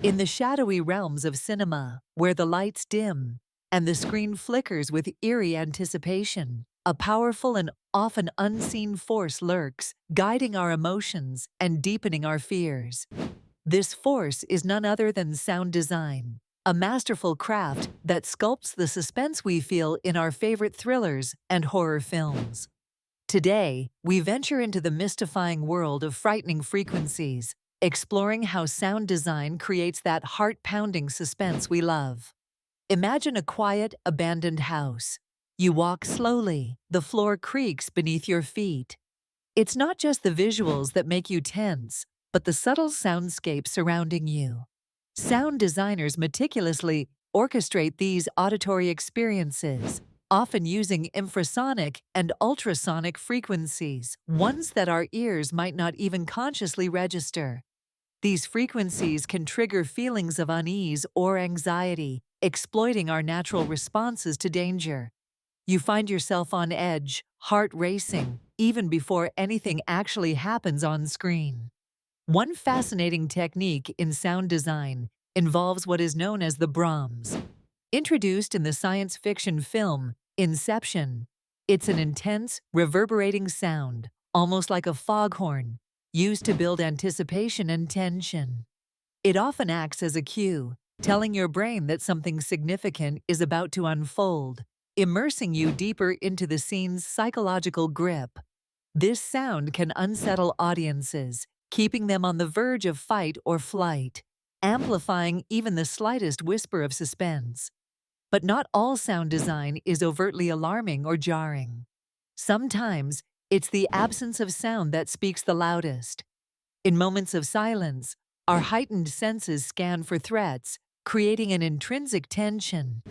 In the shadowy realms of cinema, where the lights dim and the screen flickers with eerie anticipation, a powerful and often unseen force lurks, guiding our emotions and deepening our fears. This force is none other than sound design, a masterful craft that sculpts the suspense we feel in our favorite thrillers and horror films. Today, we venture into the mystifying world of frightening frequencies, exploring how sound design creates that heart-pounding suspense we love. Imagine a quiet, abandoned house. You walk slowly, the floor creaks beneath your feet. It's not just the visuals that make you tense, but the subtle soundscape surrounding you. Sound designers meticulously orchestrate these auditory experiences, often using infrasonic and ultrasonic frequencies, ones that our ears might not even consciously register. These frequencies can trigger feelings of unease or anxiety, exploiting our natural responses to danger. You find yourself on edge, heart racing, even before anything actually happens on screen. One fascinating technique in sound design involves what is known as the Brahms. Introduced in the science fiction film Inception, it's an intense, reverberating sound, almost like a foghorn, used to build anticipation and tension. It often acts as a cue, telling your brain that something significant is about to unfold, immersing you deeper into the scene's psychological grip. This sound can unsettle audiences, keeping them on the verge of fight or flight, amplifying even the slightest whisper of suspense. But not all sound design is overtly alarming or jarring. Sometimes, it's the absence of sound that speaks the loudest. In moments of silence, our heightened senses scan for threats, creating an intrinsic tension.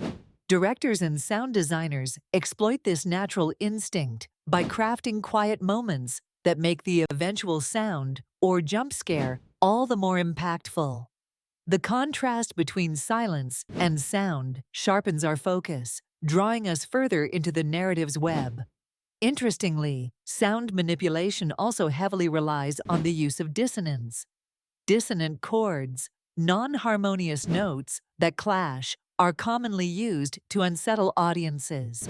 Directors and sound designers exploit this natural instinct by crafting quiet moments that make the eventual sound or jump scare all the more impactful. The contrast between silence and sound sharpens our focus, drawing us further into the narrative's web. Interestingly, sound manipulation also heavily relies on the use of dissonance. Dissonant chords, non-harmonious notes that clash, are commonly used to unsettle audiences.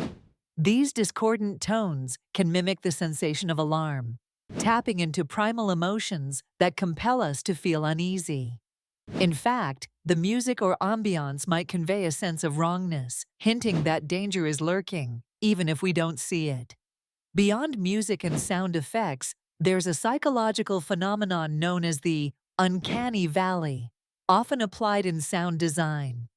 These discordant tones can mimic the sensation of alarm, tapping into primal emotions that compel us to feel uneasy. In fact, the music or ambiance might convey a sense of wrongness, hinting that danger is lurking, even if we don't see it. Beyond music and sound effects, there's a psychological phenomenon known as the uncanny valley, often applied in sound design.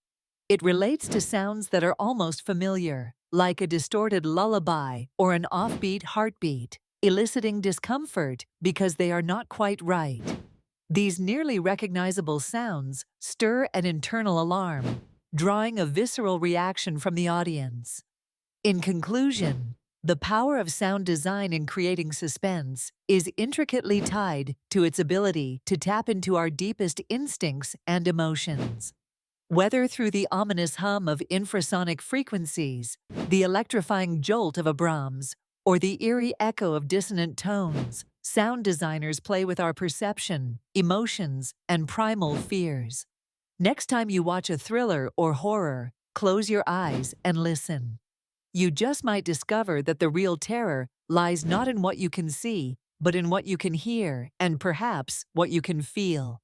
It relates to sounds that are almost familiar, like a distorted lullaby or an offbeat heartbeat, eliciting discomfort because they are not quite right. These nearly recognizable sounds stir an internal alarm, drawing a visceral reaction from the audience. In conclusion, the power of sound design in creating suspense is intricately tied to its ability to tap into our deepest instincts and emotions. Whether through the ominous hum of infrasonic frequencies, the electrifying jolt of a Brahms, or the eerie echo of dissonant tones, sound designers play with our perception, emotions, and primal fears. Next time you watch a thriller or horror, close your eyes and listen. You just might discover that the real terror lies not in what you can see, but in what you can hear and perhaps what you can feel.